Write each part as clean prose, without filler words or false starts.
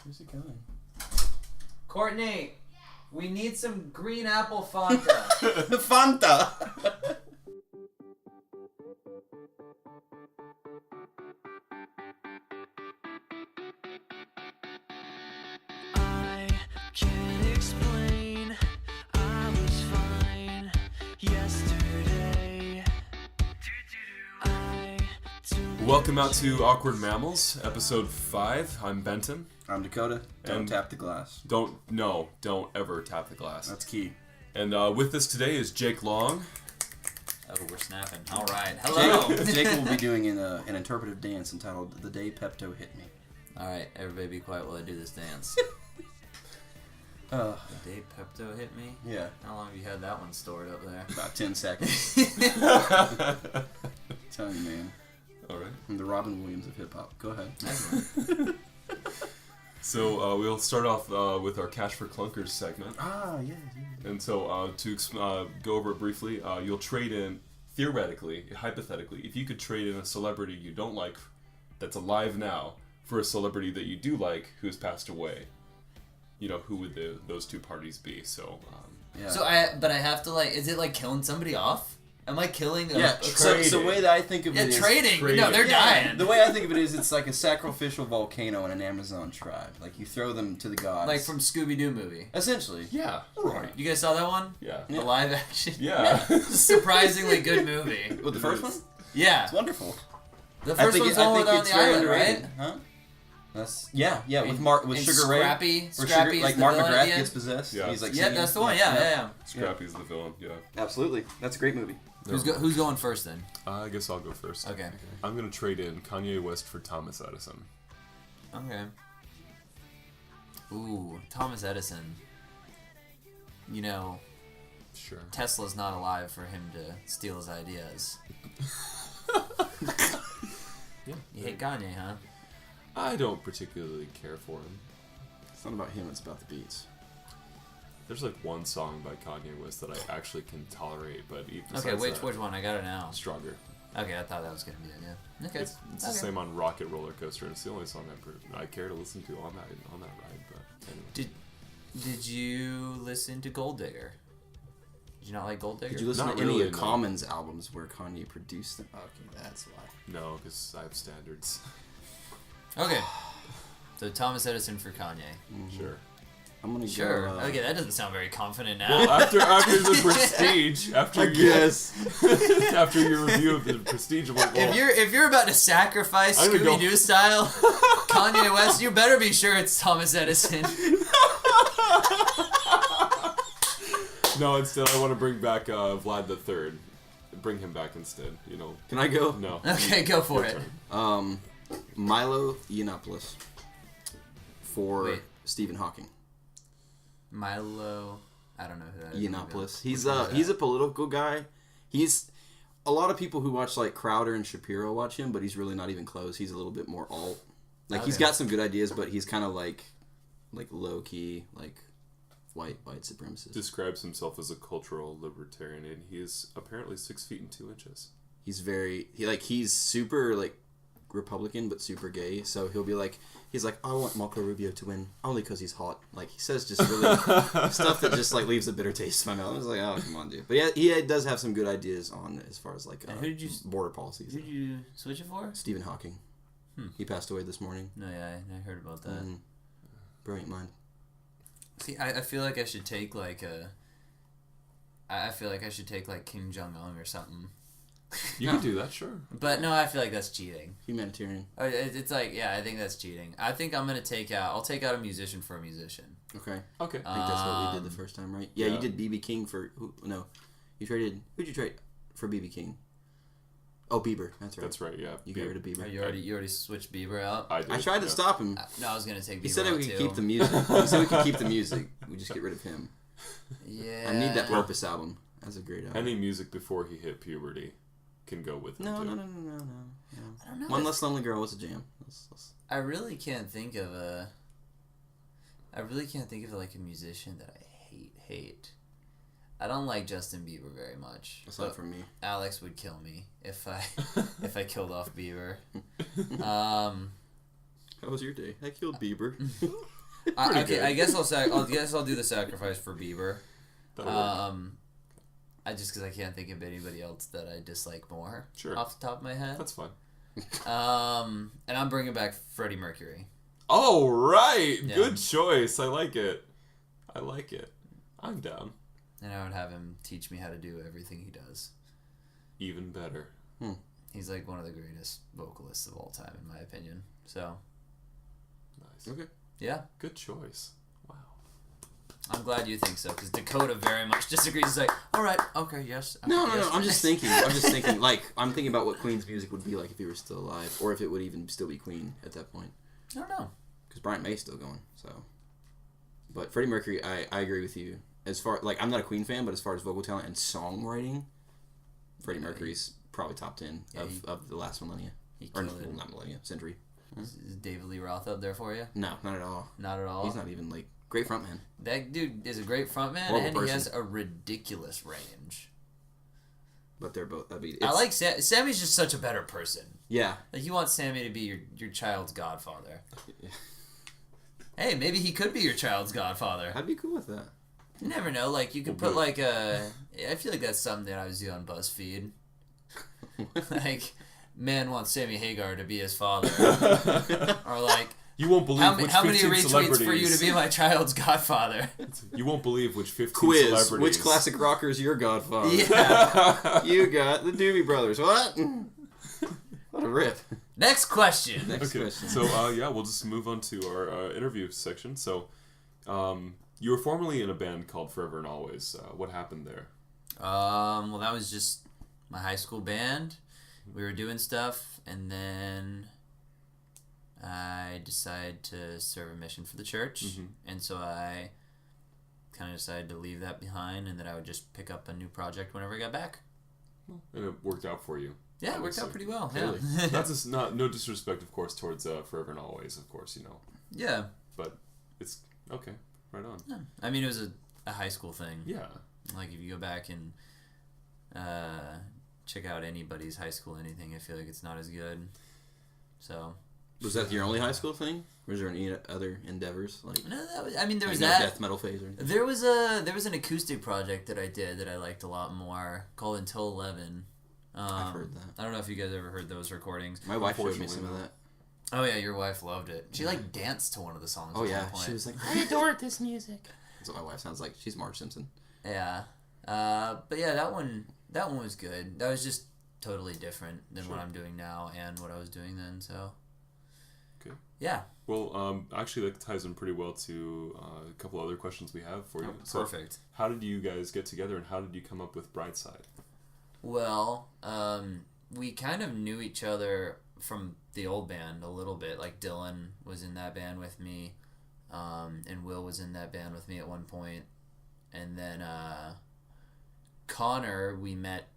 Where's it going? Courtney, we need some green apple Fanta. Fanta! I can't explain, I was fine yesterday. Welcome out to Awkward Mammals, episode 5. I'm Benton. I'm Dakota. Don't And tap the glass. Don't ever tap the glass. That's key. And with us today is Jake Long. Oh, we're snapping. All right. Hello. Jake will be doing an interpretive dance entitled "The Day Pepto Hit Me." All right, everybody be quiet while I do this dance. The day Pepto hit me? Yeah. How long have you had that one stored up there? About 10 seconds. Telling you, man. All right. I'm the Robin Williams of hip hop. Go ahead. Excellent. So we'll start off with our Cash for Clunkers segment. Ah, yeah. And so to go over it briefly, you'll trade in, theoretically, hypothetically, if you could trade in a celebrity you don't like that's alive now for a celebrity that you do like who has passed away, you know, who would those two parties be? So, Yeah. So I have to is it like killing somebody off? Am I killing a So the way that I think of it is... trading. No, they're dying. The way I think of it is it's like a sacrificial volcano in an Amazon tribe. Like, you throw them to the gods. Like from Scooby-Doo movie. Essentially. yeah, right. You guys saw that one? Yeah. The live action? Yeah. Surprisingly good movie. Well, the first one? Yeah. It's wonderful. The first one's the one on the island, right? Huh? That's with Sugar Ray. Scrappy Sugar, like is Mark the villain McGrath at the end? gets possessed. Yeah. He's like Yeah, singing. that's the one. Yeah. Scrappy's the villain, yeah. Absolutely. That's a great movie. Who's going first then? I guess I'll go first. Okay. I'm going to trade in Kanye West for Thomas Edison. Okay. Ooh, Thomas Edison. You know, Sure. Tesla's not alive for him to steal his ideas. Yeah. You hate Kanye, huh? I don't particularly care for him. It's not about him, it's about the beats. There's like one song by Kanye West that I actually can tolerate, but Okay, which one? I got it now. Stronger. Okay, I thought that was gonna be it. Yeah. Okay. It's the same on Rocket Roller Coaster, and it's the only song I care to listen to on that ride. But anyway. Did you listen to Gold Digger? Did you not like Gold Digger? Did you listen Not to any really, of no. Common's albums where Kanye produced them? Okay, that's why. No, because I have standards. Okay. So Thomas Edison for Kanye. Mm-hmm. Sure. I'm gonna Sure. go. Okay, that doesn't sound very confident now. Well, after the Prestige, after your review of the Prestige, I'm like, well, If you're about to sacrifice I'm gonna go- Scooby-Doo style Kanye West, you better be sure it's Thomas Edison. no, instead I want to bring back Vlad the Third. Bring him back instead. You know. Can I go? No. Okay, go for it. Milo Yiannopoulos for Wait. Stephen Hawking. Milo, I don't know who that is. Yiannopoulos. Which one is He's that? a political guy. He's a lot of people who watch like Crowder and Shapiro watch him, but he's really not even close. He's a little bit more alt. Like he's Okay. got some good ideas, but he's kind of like low key, like white supremacist. Describes himself as a cultural libertarian, and he is apparently 6 feet and 2 inches. He's super like Republican but super gay, so he's like I want Marco Rubio to win only because he's hot. Like he says just really stuff that just like leaves a bitter taste in my mouth. I was like, oh come on, dude. But yeah, he does have some good ideas on as far as like who did you border policies. Who did you switch it for? Stephen Hawking. He passed away this morning. No, yeah, I heard about that. Brilliant mind. See, I feel like I should take like Kim Jong-un or something. You can do that, sure. But no, I feel like that's cheating. Humanitarian. It's like, yeah, I think that's cheating. I think I'm gonna I'll take out a musician for a musician. Okay. Okay. I think that's what we did the first time, right? Yeah, yeah. you did BB King for you traded who'd you trade for BB King? Oh, Bieber. That's right. That's right. Yeah. You got rid of Bieber. You already switched Bieber out. I did. I tried to stop him. No, I was gonna take Bieber He said out we could too. keep the music. He said we could keep the music. We just get rid of him. Yeah. I need that Purpose album. That's a great album. Any music before he hit puberty can go with him. No. too. I don't know. One Less Lonely Girl was a jam. I really can't think of like a musician that I hate. I don't like Justin Bieber very much. That's not for me. Alex would kill me if I killed off Bieber. How was your day? I killed Bieber. Okay, I guess I'll do the sacrifice for Bieber. I just because I can't think of anybody else that I dislike more. Sure. Off the top of my head. That's fine. And I'm bringing back Freddie Mercury. Oh, right. Yeah. Good choice. I like it. I'm down. And I would have him teach me how to do everything he does. Even better. He's like one of the greatest vocalists of all time, in my opinion. So, Nice. Okay. yeah. Good choice. Wow. I'm glad you think so, because Dakota very much disagrees. He's like, all right, okay, yes. No. yes. I'm just thinking. Like, I'm thinking about what Queen's music would be like if he were still alive, or if it would even still be Queen at that point. I don't know. Because Brian May's still going. So, but Freddie Mercury, I agree with you. As far like I'm not a Queen fan, but as far as vocal talent and songwriting, Freddie Mercury's probably top 10 of the last millennia. He Or killed it. not millennia, century. Is David Lee Roth up there for you? No, not at all. Not at all. He's not even like great frontman. That dude is a great frontman, Horrible and person. he has a ridiculous range. But they're both. I mean, I like Sammy's just such a better person. Yeah. Like, you want Sammy to be your child's godfather. Hey, maybe he could be your child's godfather. I'd be cool with that. You never know. Like, you could put like a. I feel like that's something that I was doing on BuzzFeed. Like, man wants Sammy Hagar to be his father, or like. You won't believe How which many 15 retweets celebrities. for you to be my child's godfather? You won't believe which 15 Quiz. celebrities. Which classic rocker is your godfather? Yeah. You got the Doobie Brothers. What? What a rip. Next question. Next Okay, question. so we'll just move on to our interview section. So, you were formerly in a band called Forever and Always. What happened there? Well, that was just my high school band. We were doing stuff, and then I decided to serve a mission for the church, and so I kind of decided to leave that behind, and that I would just pick up a new project whenever I got back. And it worked out for you. Yeah, it worked out pretty well. Clearly. Yeah. That's just no disrespect, of course, towards Forever and Always, of course, you know. Yeah. But it's okay. Right on. Yeah. I mean, it was a high school thing. Yeah. Like, if you go back and check out anybody's high school anything, I feel like it's not as good. So. Was that your only high school thing? Or was there any other endeavors? Like, No, that was, I mean, there was no that. death metal phase or anything? There was an acoustic project that I did that I liked a lot more, called Until 11. I've heard that. I don't know if you guys ever heard those recordings. My wife showed me some of that. Oh yeah, your wife loved it. She like danced to one of the songs. Oh at yeah, one point. she was like, I adore this music. That's what my wife sounds like. She's Marge Simpson. Yeah, but yeah, that one was good. That was just totally different than what I'm doing now and what I was doing then. So. Okay. Yeah. Well, actually, that ties in pretty well to a couple other questions we have for you. So, Perfect. how did you guys get together, and how did you come up with Brightside? Well, we kind of knew each other from the old band a little bit. Like, Dylan was in that band with me, and Will was in that band with me at one point. And then Connor, we met,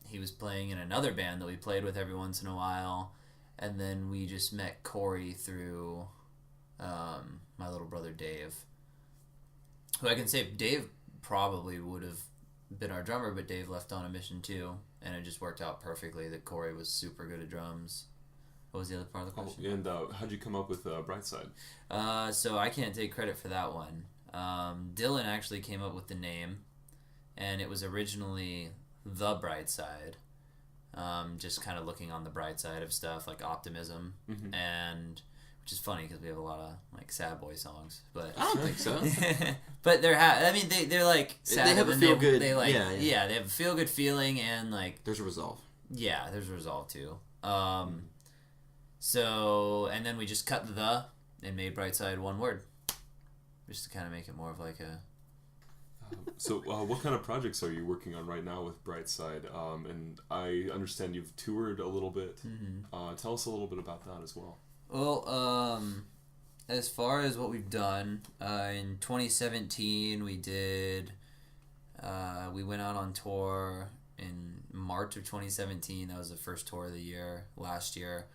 he was playing in another band that we played with every once in a while. And then we just met Corey through my little brother Dave, who I can say Dave probably would have been our drummer, but Dave left on a mission too, and it just worked out perfectly that Corey was super good at drums. What was the other part of the question? And how'd you come up with Brightside? So I can't take credit for that one. Dylan actually came up with the name, and it was originally The Brightside. Just kind of looking on the bright side of stuff, like optimism, and which is funny because we have a lot of like sad boy songs, but I don't think so. but they're like sad. They have a and feel good. They like yeah. they have a feel good feeling, and like There's a resolve. yeah, there's a resolve too. So and then we just cut the and made Brightside one word, just to kind of make it more of like a. So, what kind of projects are you working on right now with Brightside? And I understand you've toured a little bit. Tell us a little bit about that as well. Well, as far as what we've done, in 2017 we did, we went out on tour in March of 2017. That was the first tour of the year, last year,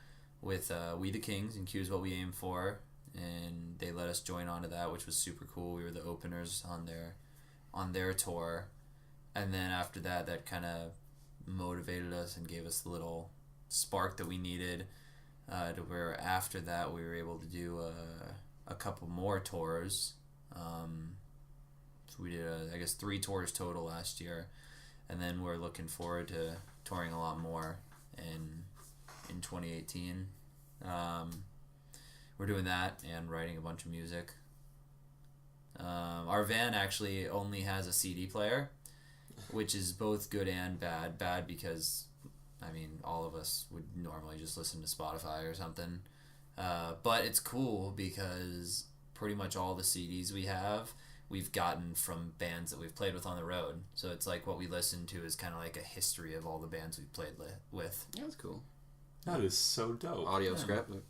with We the Kings and Q's What We Aim For. And they let us join onto that, which was super cool. We were the openers on their tour, and then after that kind of motivated us and gave us the little spark that we needed. to where after that we were able to do a couple more tours. So we did, I guess, 3 tours total last year, and then we're looking forward to touring a lot more in 2018. We're doing that and writing a bunch of music. Our van actually only has a CD player, which is both good and bad. Bad because, I mean, all of us would normally just listen to Spotify or something. But it's cool because pretty much all the CDs we've gotten from bands that we've played with on the road. So it's like what we listen to is kind of like a history of all the bands we've played with. Yeah, that's cool. That is so dope. Audio scrapbook.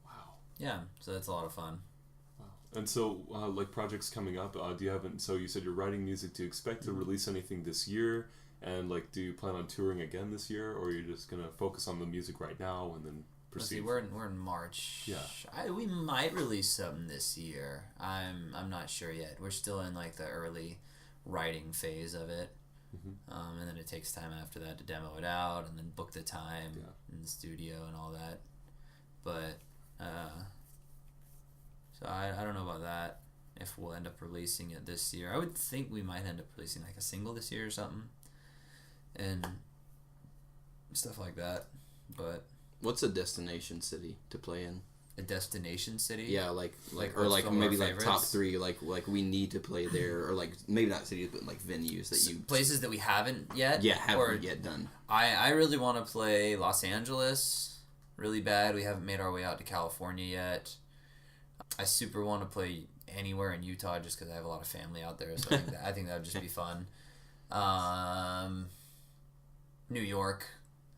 Wow. Yeah, so that's a lot of fun. And so, like, projects coming up, do you have, so you said you're writing music. Do you expect to release anything this year? And, like, do you plan on touring again this year? Or are you just going to focus on the music right now and then proceed? See, we're in March. Yeah. We might release something this year. I'm not sure yet. We're still in, like, the early writing phase of it. Mm-hmm. And then it takes time after that to demo it out and then book the time in the studio and all that. But, so I don't know about that, if we'll end up releasing it this year. I would think we might end up releasing like a single this year or something. And stuff like that. But what's a destination city to play in? A destination city? Yeah, like Like or what's like some of maybe our like top favorites? 3, like we need to play there, or like maybe not cities but like venues that you Places that we haven't yet? haven't yet done. I really want to play Los Angeles really bad. We haven't made our way out to California yet. I super want to play anywhere in Utah just because I have a lot of family out there. So I think that would just be fun. New York,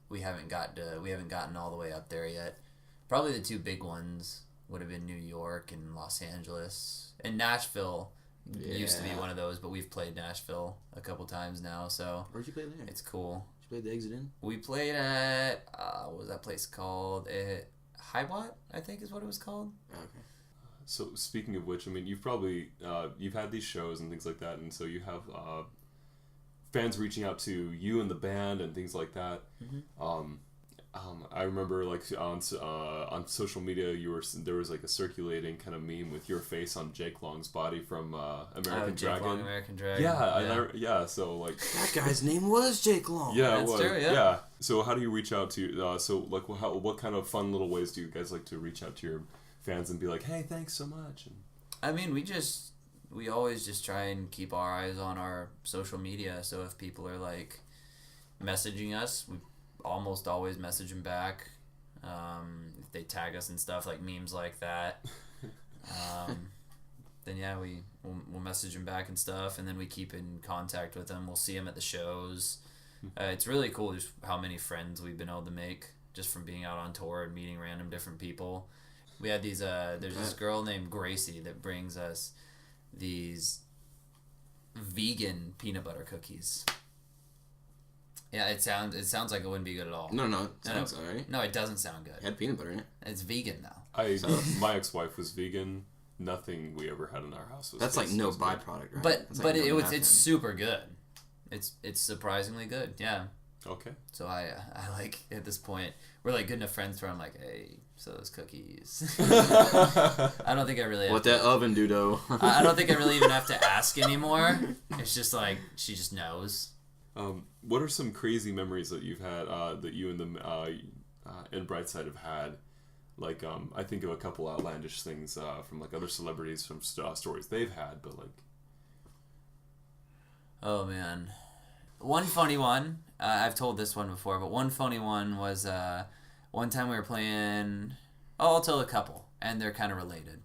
we haven't gotten all the way up there yet. Probably the 2 big ones would have been New York and Los Angeles. And Nashville used to be one of those, but we've played Nashville a couple times now, so Where'd you play there? it's cool. Did you play the Exit Inn? We played at what was that place called? Highwatt, I think is what it was called. Oh, okay. So speaking of which, I mean, you've probably you've had these shows and things like that, and so you have fans reaching out to you and the band and things like that. Mm-hmm. I remember like on social media, there was like a circulating kind of meme with your face on Jake Long's body from American Jake Dragon. Long, American Dragon. Yeah. So like That guy's name was Jake Long. yeah, That's it was. true, yeah. So how do you reach out to? So like, what kind of fun little ways do you guys like to reach out to your fans and be like, hey, thanks so much? And I mean, we always just try and keep our eyes on our social media. So if people are like messaging us, we almost always message them back. If they tag us and stuff like memes like that, then yeah, we'll message them back and stuff, and then we keep in contact with them. We'll see them at the shows. It's really cool just how many friends we've been able to make just from being out on tour and meeting random different people. We had these there's this girl named Gracie that brings us these vegan peanut butter cookies. Yeah, it sounds like it wouldn't be good at all. No, it sounds alright. No, it doesn't sound good. It had peanut butter in it. It's vegan though. my ex-wife was vegan. Nothing we ever had in our house was. That's like no byproduct, right? But That's like no it's nothing. super good. It's surprisingly good. Yeah. Okay. So I like at this point we're like good enough friends where I'm like, hey, so those cookies. I don't think I really. What that oven do though? I don't think I really even have to ask anymore. It's just like she just knows. What are some crazy memories that you've had that you and them and Brightside have had? Like, I think of a couple outlandish things from like other celebrities from stories they've had, but like. Oh man, one funny one. I've told this one before, but one funny one was one time we were playing. Oh, I'll tell a couple, and they're kind of related.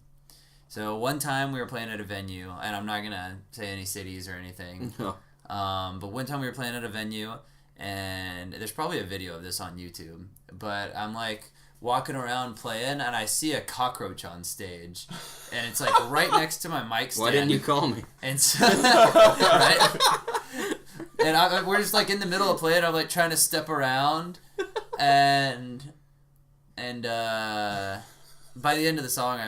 So one time we were playing at a venue, and I'm not gonna say any cities or anything. No. But one time we were playing at a venue, and there's probably a video of this on YouTube, but I'm like walking around playing, and I see a cockroach on stage, and it's like right next to my mic stand. Why didn't you call me? And so, right? And we're just like in the middle of playing, I'm like trying to step around, and by the end of the song,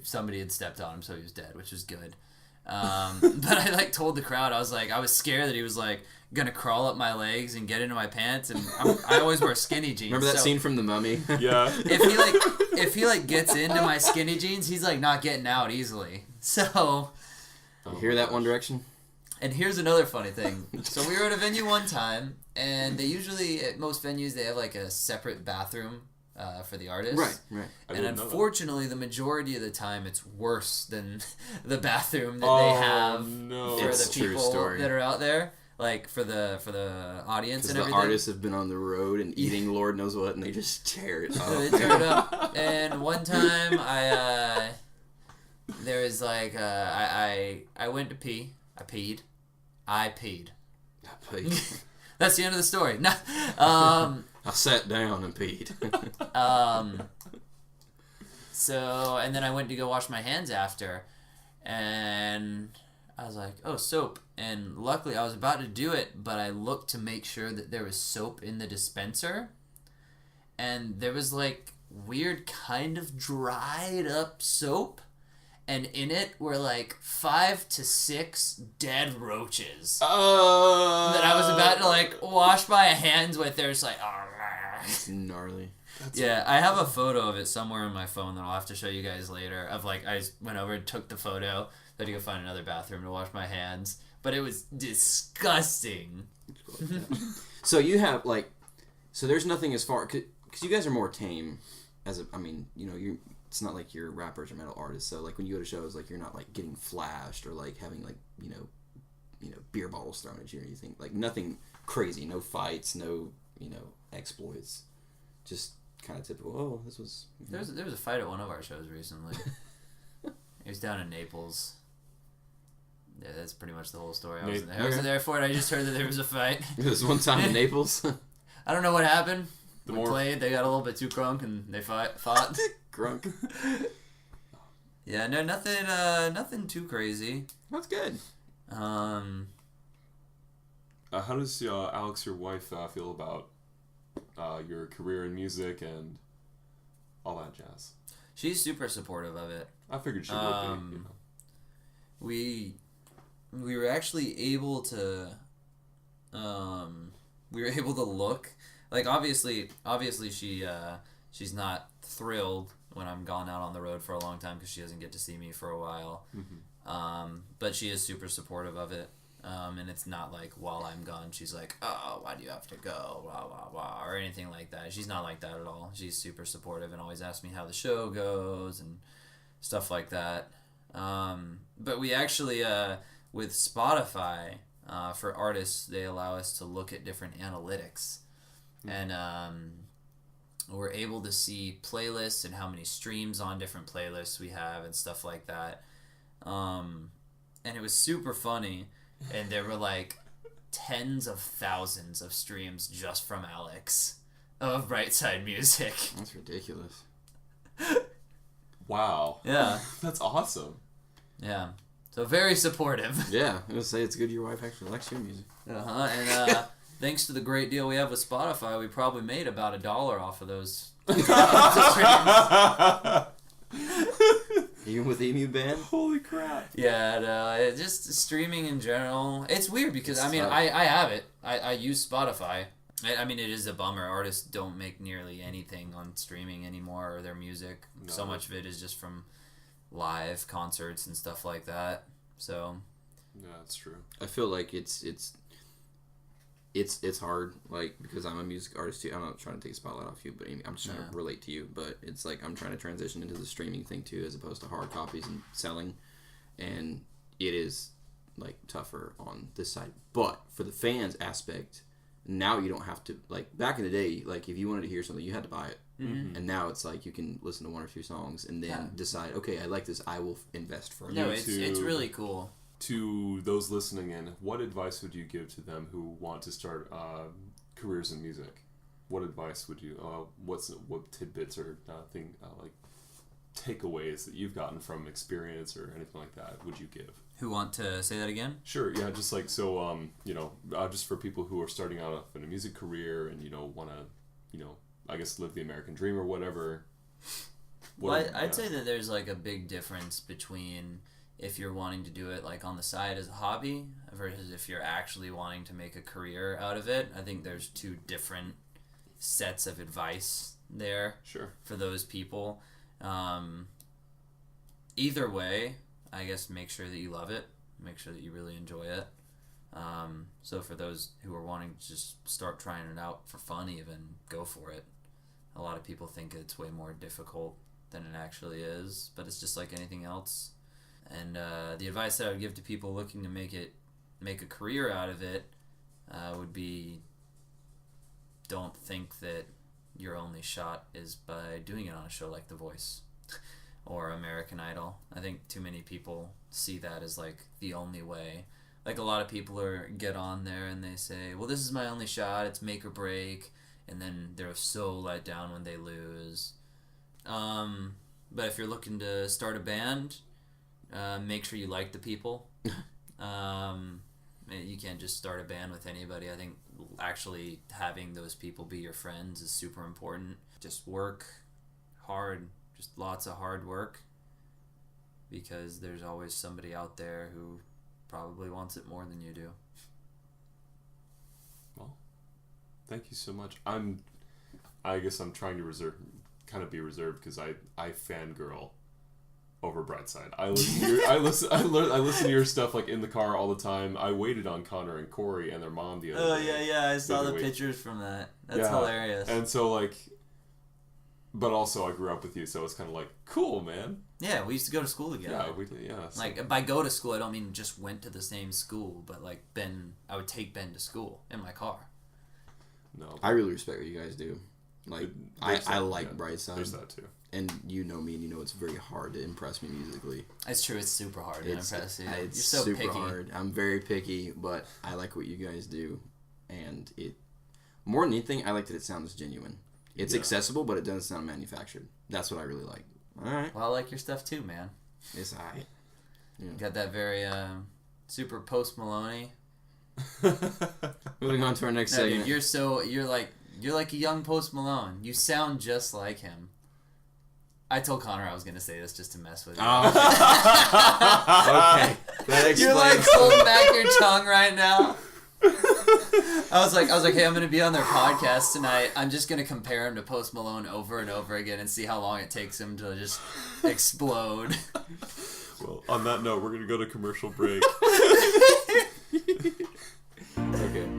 somebody had stepped on him, so he was dead, which was good. But I like told the crowd, I was scared that he was like gonna crawl up my legs and get into my pants, and I always wear skinny jeans. Remember that scene from The Mummy? Yeah. If he gets into my skinny jeans, he's like not getting out easily. So You hear that, One Direction? And here's another funny thing. So we were at a venue one time, and they usually, at most venues, they have like a separate bathroom for the artist. Right. And unfortunately, the majority of the time, it's worse than the bathroom that they have for It's the a true people story. that are out there. Like for the audience and The everything. artists have been on the road and eating Lord knows what, and they just tear it up. So they tear it up. And one time, there was like, I went to pee. I peed. That's the end of the story. No, I sat down and peed. So, and then I went to go wash my hands after, and I was like, oh, soap. And luckily, I was about to do it, but I looked to make sure that there was soap in the dispenser, and there was like weird kind of dried up soap, and in it were like 5 to 6 dead roaches that I was about to like wash my hands with. They're just like, It's gnarly. yeah, I have a photo of it somewhere on my phone that I'll have to show you guys later. Of like, I just went over and took the photo, then to go find another bathroom to wash my hands. But it was disgusting. So you have like, so there's nothing as far, because you guys are more tame. It's not like you're rappers or metal artists. So like when you go to shows, like you're not like getting flashed or like having like beer bottles thrown at you or anything. Like nothing crazy, no fights, no exploits. Just kind of typical. Oh, this was. There was a fight at one of our shows recently. It was down in Naples. Yeah, that's pretty much the whole story. I wasn't there for it. I just heard that there was a fight. It was one time in Naples. I don't know what happened. We played. They got a little bit too crunk and they fought. Grunk. Yeah, no, nothing too crazy. That's good. How does Alex, your wife, feel about your career in music and all that jazz? She's super supportive of it. I figured she would be. We were actually able to look, like obviously she's not thrilled when I'm gone out on the road for a long time because she doesn't get to see me for a while. Mm-hmm. But she is super supportive of it. And it's not like while I'm gone she's like, oh, why do you have to go, blah blah blah, or anything like that. She's not like that at all. She's super supportive and always asks me how the show goes and stuff like that. But we actually with Spotify, for artists, they allow us to look at different analytics, and we're able to see playlists and how many streams on different playlists we have and stuff like that. And it was super funny, and there were like tens of thousands of streams just from Alex of Brightside music. That's ridiculous. Wow. Yeah. That's awesome. Yeah. So very supportive. Yeah, I was say it's good your wife actually likes your music. And thanks to the great deal we have with Spotify, we probably made about $1 off of those. Even with Emu Band? Holy crap. Yeah, no, just streaming in general. It's weird because, It's I mean, tough. I have it. I use Spotify. I mean, it is a bummer. Artists don't make nearly anything on streaming anymore or their music. No. So much of it is just from live concerts and stuff like that. So Yeah, that's true. I feel like it's hard, like, because I'm a music artist too. I'm not trying to take a spotlight off you, but I'm just trying to relate to you. But it's like I'm trying to transition into the streaming thing too, as opposed to hard copies and selling, and it is like tougher on this side. But for the fans aspect, now you don't have to, like back in the day, like if you wanted to hear something, you had to buy it. Mm-hmm. And now it's like you can listen to 1 or 2 songs and then decide, okay, I like this, I will invest for it. no, it's really cool. To those listening in, what advice would you give to them who want to start careers in music? What advice would you? What tidbits or like takeaways that you've gotten from experience or anything like that would you give? Who want to say that again? Sure. Yeah. Just like so. Just for people who are starting out in a music career and want to, I guess live the American dream or whatever. Well, I'd say that there's like a big difference between if you're wanting to do it like on the side as a hobby versus if you're actually wanting to make a career out of it. I think there's two different sets of advice there for those people. Either way, I guess make sure that you love it, make sure that you really enjoy it. So for those who are wanting to just start trying it out for fun, even go for it. A lot of people think it's way more difficult than it actually is, but it's just like anything else. And the advice that I would give to people looking to make a career out of it would be, don't think that your only shot is by doing it on a show like The Voice or American Idol. I think too many people see that as like the only way. Like a lot of people get on there and they say, well, this is my only shot, it's make or break, and then they're so let down when they lose. But if you're looking to start a band, make sure you like the people. You can't just start a band with anybody. I think actually having those people be your friends is super important. Just work hard, just lots of hard work, because there's always somebody out there who probably wants it more than you do. Well, thank you so much. I guess I'm trying to be reserved because I fangirl over Brightside. I listen to your stuff like in the car all the time. I waited on Connor and Corey and their mom the other day. Yeah, I saw the pictures from that. That's hilarious. And so like, but also I grew up with you, so it's kind of like, cool, man. Yeah, we used to go to school together. So. Like, by go to school, I don't mean just went to the same school, but like I would take Ben to school in my car. No, I really respect what you guys do. Like, I like Brightside. There's that too. And you know me, and you know it's very hard to impress me musically. It's true, it's super hard to impress you. It's You're so super picky. hard. I'm very picky, but I like what you guys do. And more than anything, I like that it sounds genuine. It's accessible, but it doesn't sound manufactured. That's what I really like. All right. Well, I like your stuff too, man. It's all right. Yeah. Got that very super Post Maloney. Moving on to our next segment. Dude, you're like a young Post Malone. You sound just like him. I told Connor I was gonna say this just to mess with you. Oh. Okay. That explains. You're like holding back your tongue right now. I was like, hey, I'm gonna be on their podcast tonight. I'm just gonna compare him to Post Malone over and over again and see how long it takes him to just explode. Well, on that note, we're gonna go to commercial break. Okay.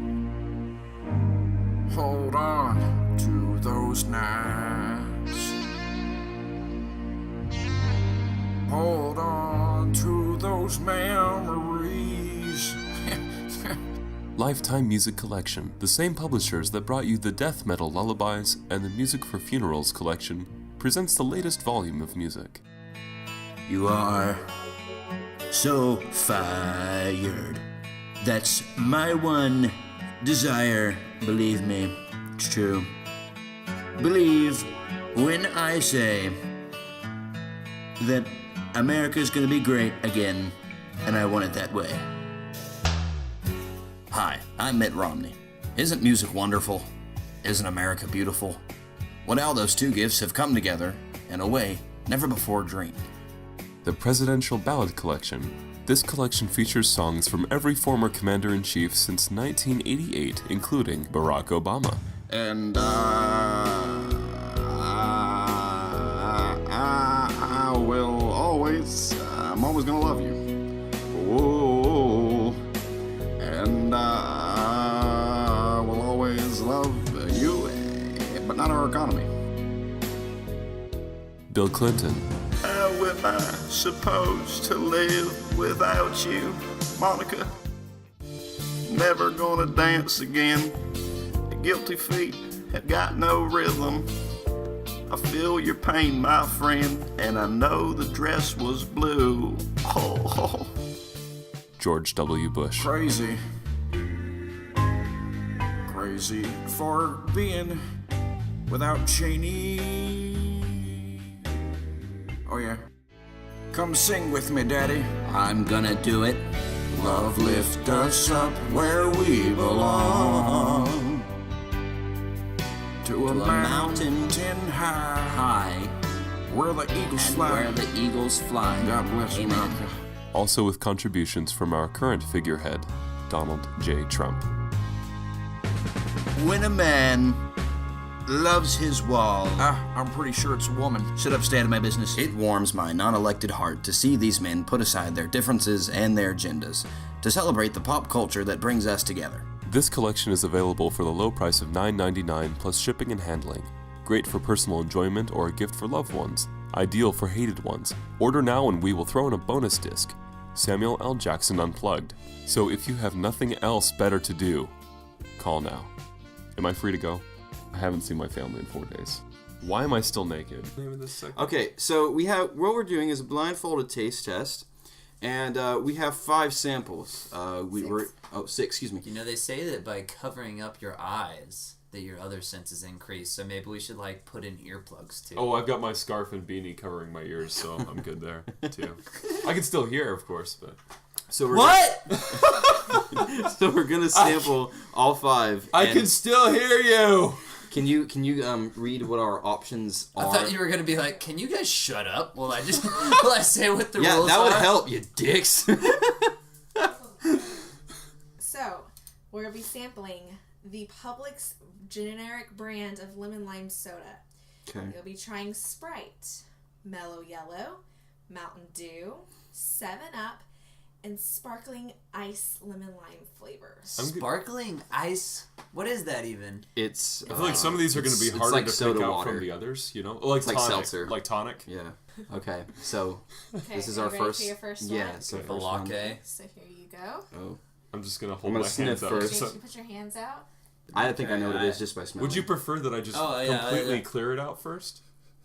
Hold on to those nights. Hold on to those memories. Lifetime Music Collection, the same publishers that brought you the Death Metal Lullabies and the Music for Funerals collection, presents the latest volume of music. You are so fired. That's my one desire. Believe me, it's true. Believe when I say that America's gonna be great again, and I want it that way. Hi, I'm Mitt Romney. Isn't music wonderful? Isn't America beautiful? Well, now those two gifts have come together in a way never before dreamed. The Presidential Ballad Collection. This collection features songs from every former commander-in-chief since 1988, including Barack Obama. And I will always, I'm always gonna love you. Whoa. And I will always love you, but not our economy. Bill Clinton. How am I supposed to live without you, Monica? Never gonna dance again. Guilty feet have got no rhythm. I feel your pain, my friend, and I know the dress was blue. Oh. George W. Bush. Crazy for being without Cheney. Oh yeah. Come sing with me, Daddy. I'm gonna do it. Love lift us up where we belong. To a mountain high, where the eagles fly. Where the eagles fly. God bless Amen. America. also with contributions from our current figurehead, Donald J. Trump. When a man loves his wall, I'm pretty sure it's a woman. Shut up, stay out of my business. It warms my non-elected heart to see these men put aside their differences and their agendas to celebrate the pop culture that brings us together. This collection is available for the low price of $9.99 plus shipping and handling. Great for personal enjoyment or a gift for loved ones. Ideal for hated ones. Order now and we will throw in a bonus disc. Samuel L. Jackson Unplugged. So if you have nothing else better to do, call now. Am I free to go? I haven't seen my family in 4 days. Why am I still naked? Okay, so what we're doing is a blindfolded taste test, and we have 5 samples. Six, excuse me. You know, they say that by covering up your eyes, that your other senses increase. So maybe we should like put in earplugs too. Oh, I've got my scarf and beanie covering my ears, so I'm good there too. I can still hear, of course, but So we're What? so we're gonna sample all 5. I and can still hear you. Can you read what our options are? I thought you were gonna be like, "Can you guys shut up?" Will I say what the rules are? Yeah, that would help, you dicks. So, we'll be sampling the Publix generic brand of lemon lime soda. Okay. You'll be trying Sprite, Mellow Yellow, Mountain Dew, 7-Up, and Sparkling Ice lemon lime flavors. Sparkling ice. What is that even? It's. I feel like some of these are going to be it's harder like to soda pick out water. from the others, you know? Like It's like tonic. seltzer. Like tonic. Yeah. Okay. So Okay, this is are our you ready first. for your first yeah. one? So Okay. first one. Latte. So here you go. Oh. I'm just going to I'm hold gonna my sniff hands out. first. So- Did you put your hands out? I think I know what it Okay, is just by smelling. would you prefer that I just completely clear it out first?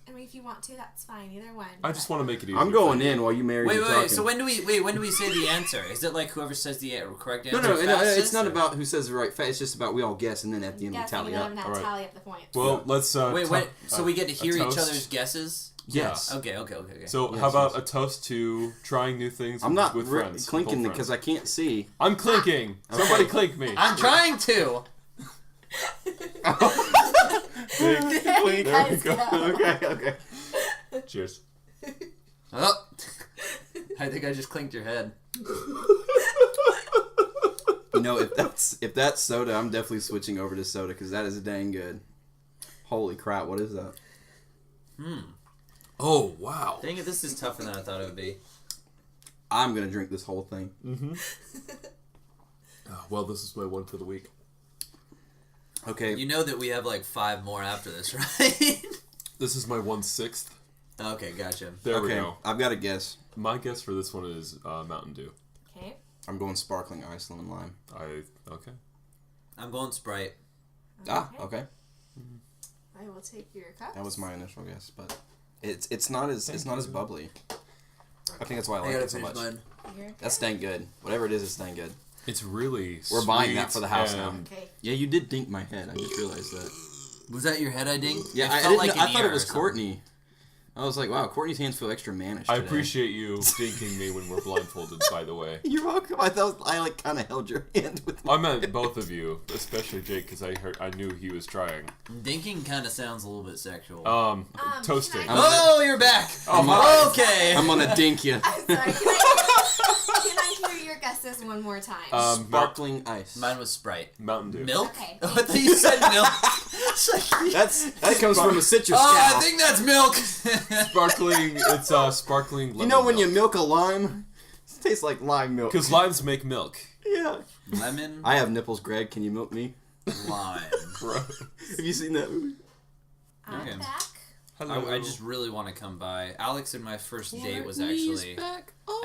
I mean, if you want to, that's fine. Either one. I just want to make it easy. I'm going in while you marry Wait, me wait, talking. wait. So when do we say the answer? Is it like whoever says the correct answer? No, fastest, it's not or- about who says the right fact. It's just about we all guess, and then at the end we Guessing, tally and up. then All right. tally up the points. Well, let's... Wait. So we get to a hear each toast? other's guesses. Yes. Okay. So Yes, how about yes. a toast to trying new things I'm not with friends? clinking with because friends. I can't see. I'm clinking. Somebody clink me. I'm trying to. Clink. There you There we guys go. go. Okay. Cheers. Oh. I think I just clinked your head. You know, if that's soda, I'm definitely switching over to soda because that is dang good. Holy crap! What is that? Oh, wow. Dang it, this is tougher than I thought it would be. I'm gonna drink this whole thing. Well, this is my one for the week. Okay. You know that we have like 5 more after this, right? This is my 1/6. Okay, gotcha. There we Okay. go. I've got a guess. My guess for this one is Mountain Dew. Okay. I'm going sparkling ice lemon lime. Okay. I'm going Sprite. Ah, okay. I will take your cup. That was my initial guess, but it's not as bubbly. I think that's why I I like gotta it so finish much. mine. That's dang good. Whatever it is, it's dang good. It's really We're buying that sweet for the house now. and- Okay. Yeah, you did dink my head. I just realized that. Was that your head I dinged? Yeah, It I felt didn't. like I an thought ear it was or something. Courtney. I was like, wow, Courtney's hands feel extra mannish I today. appreciate you dinking me when we're blindfolded, by the way. You're welcome. I thought I like kind of held your hand with. I meant both of you, especially Jake, because I knew he was trying. Dinking kind of sounds a little bit sexual. Toasting. can Oh, you're back. Okay. I'm gonna dink you. I'm sorry. Can I hear your guesses one more time? Sparkling ice. Mine was Sprite. Mountain Dew. Milk? Okay. Oh, I thought you said milk. It's like, That comes from a citrus oh, cow. I think that's milk. Sparkling. It's sparkling lemon You know when milk. you milk a lime, it tastes like lime milk. Because limes make milk. Yeah. Lemon, I have nipples, Greg. Can you milk me? lime. Have you seen that movie? I'm Okay. back. Hello. I just really want to come by. Alex and my first date was actually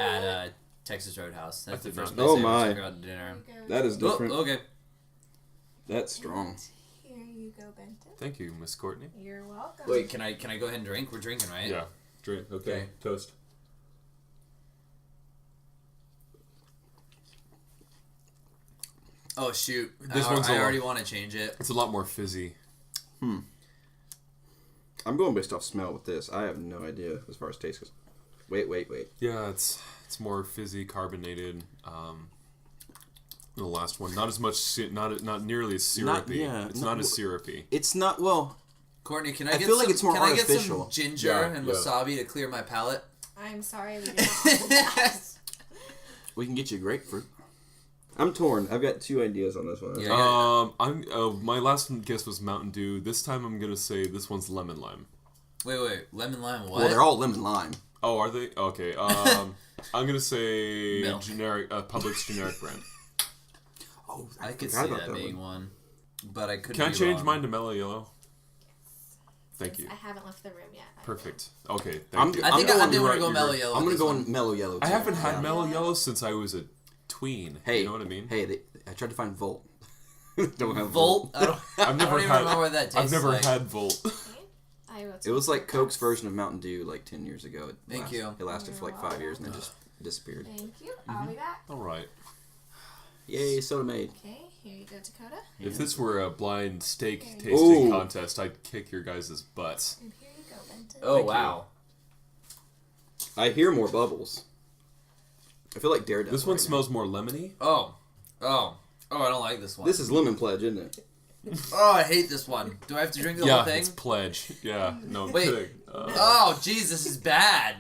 at Texas Roadhouse. That's the did first not place know. I Oh, ever my. took her out to dinner. That is Oh, different. okay. That's strong. Here you go, Benton. Thank you, Miss Courtney. You're welcome. Wait, can I go ahead and drink? We're drinking, right? Yeah. Drink. Okay. Okay. Toast. Oh shoot! This one's I a already lot- want to change it. It's a lot more fizzy. I'm going based off smell with this. I have no idea as far as taste goes. Wait. Yeah, it's more fizzy, carbonated. The last one, not as much, not nearly as syrupy. yeah, it's not- not as syrupy. It's not, well, Courtney, can I I get feel like some, it's more can I get some artificial. ginger Yeah, and yeah. wasabi to clear my palate? I'm sorry we did not hold that. We can get you grapefruit. I'm torn. I've got 2 ideas on this one. Yeah. My last guess was Mountain Dew. This time I'm gonna say this one's lemon lime. Wait. Lemon lime what? Well, they're all lemon lime. Oh, are they? Okay. I'm gonna say Milk. generic, Publix generic brand. Oh, I could see forgot about that that being one. But I could Can I be change wrong. mine to mellow yellow? Thank you. I haven't left the room yet. Perfect. Okay, I'm thank you. I think going I did want right, to go you're mellow right. yellow. I'm with gonna this go one. mellow yellow. I too. haven't had Yeah. mellow yellow since I was a tween. Hey, you know what I mean? Hey, I tried to find Volt. Don't have Volt. I don't. I've never I don't even had. remember what that tastes I've never like. had Volt. I will It was like Coke's version of Mountain Dew like 10 years ago. Thank you. It lasted for like 5 years and then just disappeared. Thank you. I'll be back. All right. Yay, soda made. Okay, here you go, Dakota. If this were a blind steak Ooh. tasting contest, I'd kick your guys' butts. And here you go, Benton. Oh Thank wow. I hear more bubbles. I feel like Daredevil. This one right now. smells more lemony. Oh. I don't like this one. This is Lemon Pledge, isn't it? Oh, I hate this one. Do I have to drink the whole Yeah, thing? it's pledge. Yeah, no Wait. kidding. Oh, jeez, this is bad.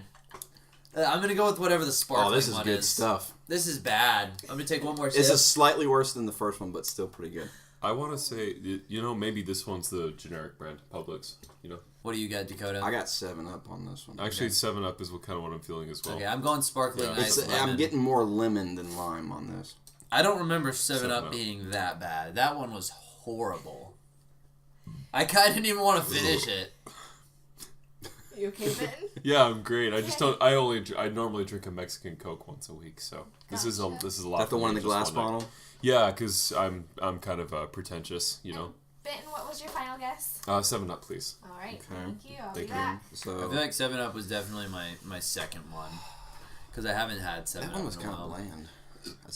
I'm gonna go with whatever the sparkling Oh, this is one good is. stuff. This is bad. I'm gonna take one more sip. This is slightly worse than the first one, but still pretty good. I want to say, maybe this one's the generic brand, Publix. What do you got, Dakota? I got 7-Up on this one. Actually, 7-Up is kind of what I'm feeling as well. Okay, I'm going sparkling Yeah. ice lemon. I'm getting more lemon than lime on this. I don't remember 7-Up 7-Up. being that bad. That one was horrible. I kind of didn't even want to finish it. You okay, Benton? Yeah, I'm great. I just don't. I normally drink a Mexican Coke once a week, so this is a lot. Is that the for one in me, the just glass one night. bottle? Yeah, because I'm kind of pretentious, Benton, what was your final guess? 7-Up, please. All right, Okay. thank you. I'll Thank be you. back. I So feel like 7-Up was definitely my second one. Because I haven't had 7-Up that one was in a kind of while. bland.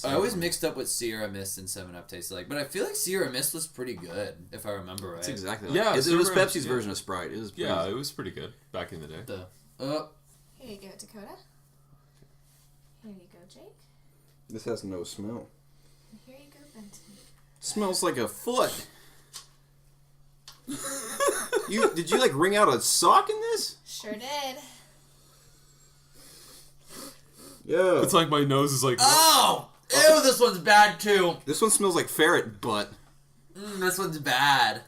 I always mixed up what Sierra Mist and 7-Up tasted like. But I feel like Sierra Mist was pretty good, if I remember right. That's exactly. Yeah, it was Sierra- Pepsi's yeah. version of Sprite. It was. Pretty, Yeah, it was pretty good back in the day. Here you go, Dakota. Here you go, Jake. This has no smell. And here you go, Benton. Smells like a foot. Did you like wring out a sock in this? Sure did. Yeah. It's like my nose is like. Oh! Ew, this one's bad too. This one smells like ferret butt. This one's bad.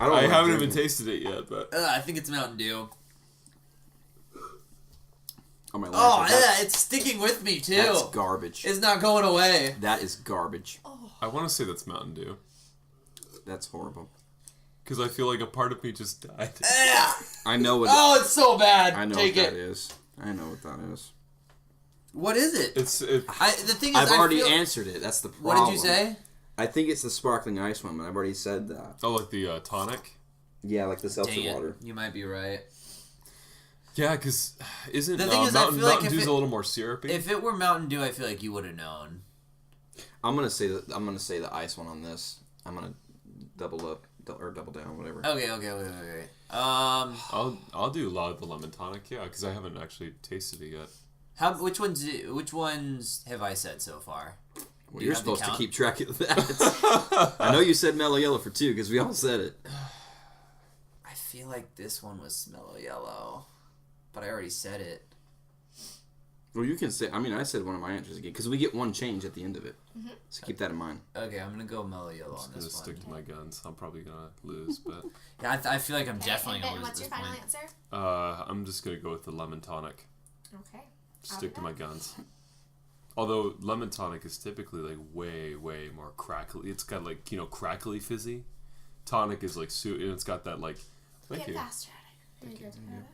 I don't I like haven't even drinking. tasted it yet, but I think it's Mountain Dew. Oh my Oh, lord. yeah, it's sticking with me too. That's garbage. It's not going away. That is garbage. I want to say that's Mountain Dew That's horrible. because I feel like a part of me just died. I know what. Oh, it's so bad. I know Take what it. that is. I know what that is. What is it? It's The thing is, I've already I feel, answered it. That's the What problem. did you say? I think it's the sparkling ice one, but I've already said that. oh, like the tonic. Yeah, like the seltzer Dang it. water. You might be right. Yeah, because isn't The thing is, I Mountain, feel like Mountain if Dew's it- a little more syrupy? If it were Mountain Dew, I feel like you would have known. I'm gonna say the ice one on this. I'm gonna double down, whatever. Okay. I'll do a lot of the lemon tonic, yeah, because I haven't actually tasted it yet. Which ones have I said so far? Well, you you're have the supposed to count? keep track of that. I know you said mellow yellow for 2 because we all said it. I feel like this one was Mellow Yellow, but I already said it. Well, you can say. I mean, I said one of my answers again because we get one change at the end of it. So keep that in mind. Okay, I'm gonna go Mellow Yellow I'm on just gonna this one. stick to my guns. I'm probably gonna lose, but Yeah, I feel like I'm definitely And gonna Benton, lose what's at your this final point. answer? I'm just gonna go with the lemon tonic. Okay. Stick to my guns. Although lemon tonic is typically like way more crackly. It's got like crackly fizzy. Tonic is like and it's got that like. Thank Get you. faster at it. Here you go, Dakota.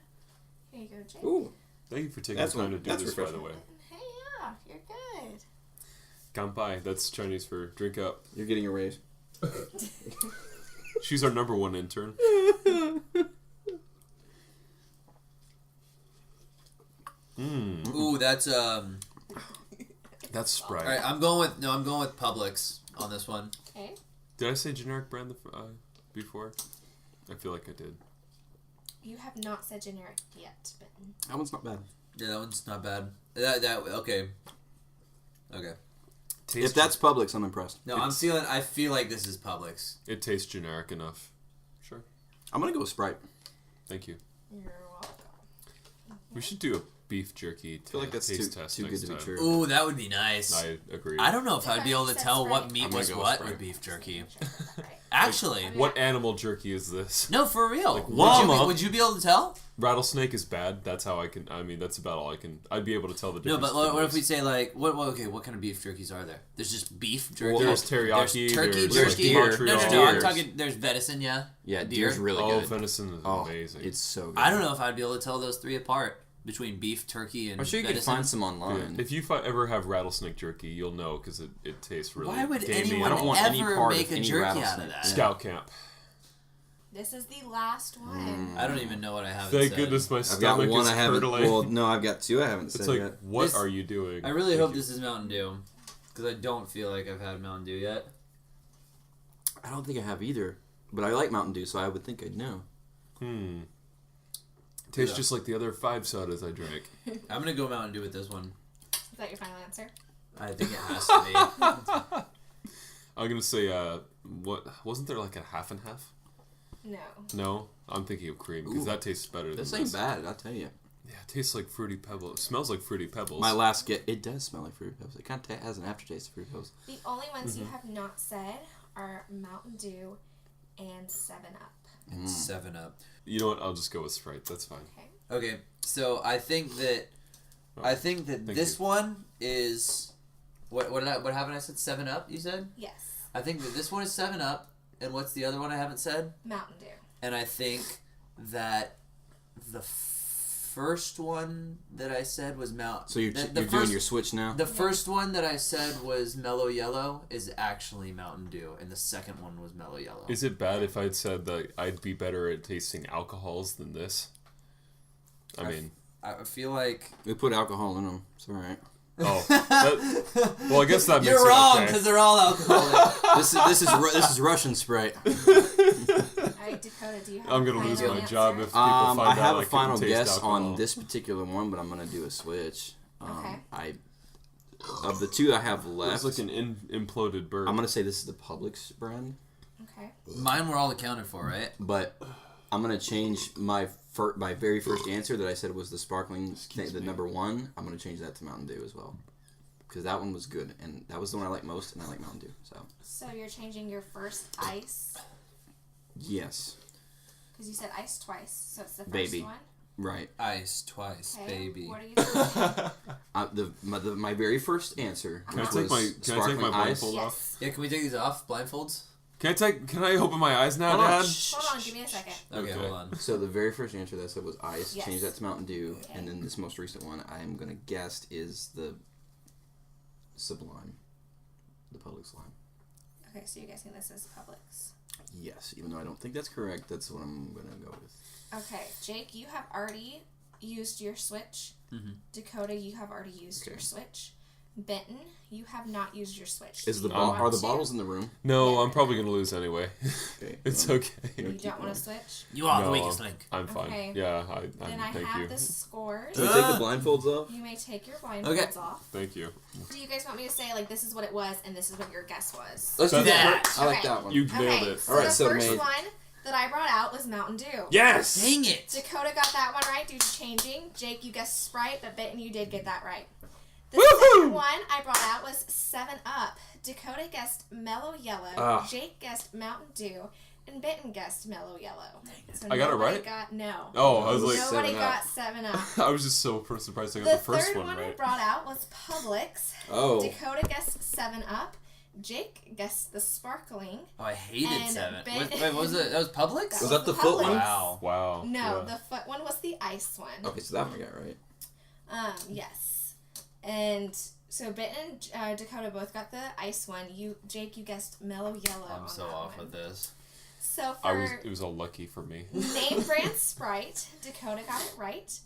Here you go, Jake. Ooh. Thank you for taking That's the time one- to do that's this, by the refreshing. way. Hey, yeah, you're good. Kanpai, that's Chinese for drink up. You're getting a raise. She's our number 1 intern. Ooh, that's That's Sprite. All right, I'm going with Publix on this one. Okay. Did I say generic brand before? I feel like I did. You have not said generic yet, Benton. That one's not bad. Yeah, that one's not bad. Okay. If that's Publix, I'm impressed. No, I feel like this is Publix. It tastes generic enough. Sure. I'm gonna go with Sprite. Thank you. You're welcome. We should do beef jerky. I feel like that's taste too test good next to be time. true. Ooh, that would be nice. I agree. I don't know if I'd be able to That's tell what right. meat I'm was gonna go what Sprite. with beef jerky. Right. Actually, What animal jerky is this? no, for real. llama. Would you be able to tell? Rattlesnake is bad. That's how I can. I mean, that's about all I can. I'd be able to tell the No, difference. but what if we between say like what kind of beef jerkies are there? There's just beef jerky. Well, there's teriyaki, There's turkey there's jerky. deer. No, I'm Deers. talking. There's venison. Yeah. Yeah, Deer. deer's really oh, good. venison is Oh, amazing. it's so good. I don't know if I'd be able to tell those three apart between beef, turkey, and I'm sure you venison. can find some Yeah. online. If you ever have rattlesnake jerky, you'll know because it tastes really. Why would gamey. anyone I don't want any ever part make of a any jerky out of rattlesnake. that? Yeah. Scout camp. This is the last one. I don't even know what I have. Thank goodness my I've got stomach one is I haven't. curdling. Well, no, I've got two I haven't it's said like, yet. what This- are you doing? I really Thank hope you. this is Mountain Dew, because I don't feel like I've had Mountain Dew yet. I don't think I have either, but I like Mountain Dew, so I would think I'd know. Tastes Yeah. just like the other 5 sodas I drank. I'm gonna go Mountain Dew with this one. Is that your final answer? I think it has to be. I'm gonna say, what wasn't there like a half and half? No. No, I'm thinking of cream because Ooh. that tastes better. This than ain't bad, I'll tell you. Yeah, it tastes like fruity pebbles. It smells like fruity pebbles. My last get, it does smell like Fruity Pebbles. It kind of has an aftertaste of Fruity Pebbles. The only ones you have not said are Mountain Dew and 7-Up. 7-Up. You know what? I'll just go with Sprite. That's fine. Okay. Okay, so I think that Thank this you. one is what haven't I said 7-Up? You said? Yes. I think that this one is 7-Up, and what's the other one I haven't said? Mountain Dew. And I think that the first one that I said was So you're doing your switch now? The first one that I said was Mellow Yellow is actually Mountain Dew, and the second one was Mellow Yellow. Is it bad if I'd said that I'd be better at tasting alcohols than this? I mean, I feel like We put alcohol in them. It's alright. well, I guess that makes you're it wrong okay. because they're all alcoholic. This is Russian Sprite. Alright, Dakota, do you have I'm a gonna final lose my answer? job if people find I out have I a couldn't final taste guess alcohol. on this particular one, but I'm gonna do a switch. Okay. Of the two I have It's left, like an imploded bird. I'm gonna say this is the Publix brand, Okay. Mine were all accounted for, right? but I'm gonna change my very first answer that I said was the sparkling, the number one. I'm gonna change that to Mountain Dew as well, because that one was good, and that was the one I like most, and I like Mountain Dew. So you're changing your first ice, Yes, because you said ice twice, so it's the first Baby. one. right. Ice twice, Okay. baby. What are you switching? My very first answer. Can I which take was my sparkling ice. blindfold off? Yes. Yeah, can we take these off? Blindfolds? Can I open my eyes now, Hold on, Dad? shh, Hold on, shh, give me a shh, second. Okay, Okay. hold on. So the very first answer that I said was ice. Yes. Change that to Mountain Dew, Okay. and then this most recent one I'm gonna guess is the Sublime, the Publix lime. Okay, so you're guessing this is Publix. Yes, even though I don't think that's correct, that's what I'm gonna go with. Okay, Jake, you have already used your switch. Mhm. Dakota, you have already used your switch. Benton, you have not used your switch. Is Do the you want are the to? bottles in the room? No, Yeah. I'm probably gonna lose anyway. Okay, It's well, okay. You don't want to switch? You are the No, weakest link. I'm fine. Okay. Yeah, Then I thank have you. the scores. Can we take the blindfolds off? You may take your blindfolds off. Thank you. Do you guys want me to say, like, this is what it was and this is what your guess was? Let's do That. that. I like Okay. that one. You nailed Okay, it. so All right, the so first made- one that I brought out was Mountain Dew. Yes. Dang it! Dakota got that one right due to changing. Jake, you guessed Sprite, but Benton, you did get that right. The second one I brought out was 7-Up. Dakota guessed Mellow Yellow. Ah. Jake guessed Mountain Dew. And Benton guessed Mellow Yellow. So I got it nobody right? Got, no. Oh, I was like, Nobody 7-Up. got 7-Up. I was just so surprised I got The the first third one one I right. brought out was Publix. Oh, Dakota guessed 7-Up. Jake guessed the sparkling. Oh, I hated And 7. Ben- Wait, what was it? That was Publix? That Was that the Publix. foot one? Wow. Wow. No, yeah. the foot one was the ice one. okay, so that one I got right. Yes. And so Benton and Dakota both got the ice one. Jake, you guessed Mellow Yellow. I'm on so that off one. with this. So for It was all lucky for me. name brand Sprite, Dakota got it right.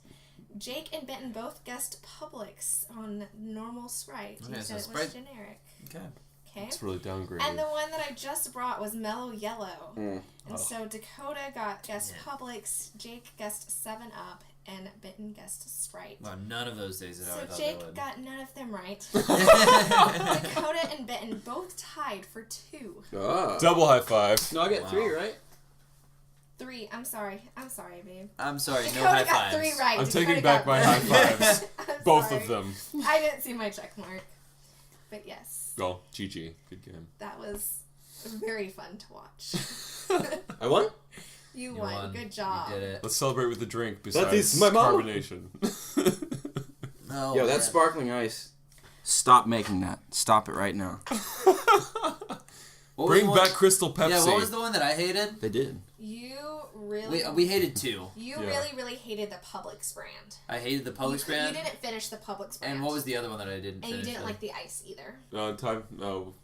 Jake and Benton both guessed Publix on normal Sprite. You Okay, said so it was Sprite- generic. Okay. Okay. It's really downgraded. And the one that I just brought was Mellow Yellow. Mm. And so Dakota guessed Yeah. Publix, Jake guessed 7-Up, and Benton guessed Sprite. Wow, none of those days that I So thought Jake they would. got none of them right. Dakota and Benton both tied for 2. Ah. Double high five. No, I got Wow. 3 right. 3. I'm sorry, babe. I'm sorry, no Dakota high got fives. 3 right. I'm Dakota taking got back my 1. high fives. I'm Both sorry. of them. I didn't see my check mark. But yes, Oh, GG. Good game. that was very fun to watch. I won? You won. Good job. You did it. Let's celebrate with a drink That besides is my mama. carbonation. Oh, Yo, man. that sparkling ice. Stop making that. Stop it right now. What was Bring the one- back Crystal Pepsi. Yeah, what was the one that I hated? They did. You really, We hated 2. you Yeah. really hated the Publix brand. I hated the Publix brand. You didn't finish the Publix brand. And what was the other one that I didn't And you finish? didn't then? like the ice either. Time.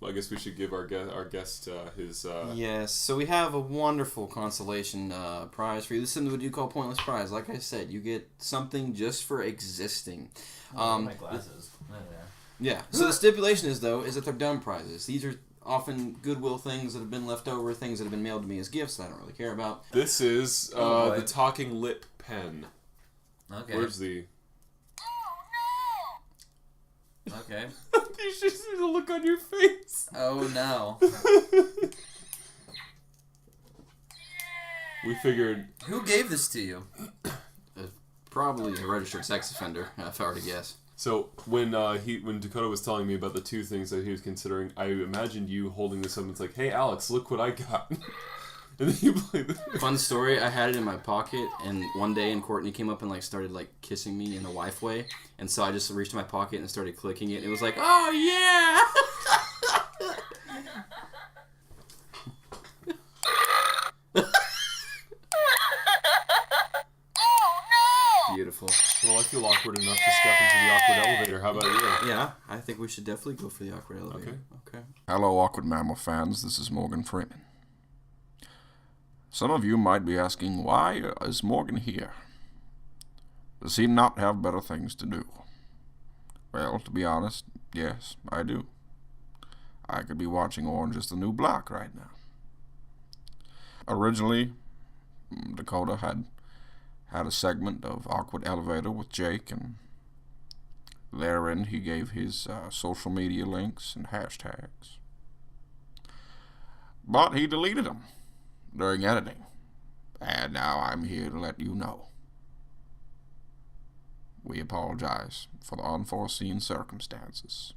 I guess we should give our guest his. Yes, so we have a wonderful consolation prize for you. This is something we do call Pointless Prize. Like I said, you get something just for existing. my glasses. Oh, there. Yeah. So the stipulation is that they're dumb prizes. These are often goodwill things that have been left over, things that have been mailed to me as gifts that I don't really care about. This is Oh, boy. the talking lip pen. Okay. Where's the? Okay. You should see the look on your face. Oh no. We figured. Who gave this to you? Probably a registered sex offender, if I were to guess. So when Dakota was telling me about the 2 things that he was considering, I imagined you holding this up and it's like, "Hey Alex, look what I got," and then you played the. Fun story, I had it in my pocket, and one day, and Courtney came up and started kissing me in a wife way, and so I just reached in my pocket and started clicking it, and it was like, oh yeah! Beautiful. Well, I feel awkward enough to step into the awkward elevator. How about you? Yeah, I think we should definitely go for the awkward elevator. Okay. Hello, Awkward Mammal fans. This is Morgan Freeman. Some of you might be asking, why is Morgan here? Does he not have better things to do? Well, to be honest, yes, I do. I could be watching Orange is the New Black right now. Originally, Dakota had a segment of Awkward Elevator with Jake, and therein he gave his social media links and hashtags. But he deleted them during editing, and now I'm here to let you know. We apologize for the unforeseen circumstances.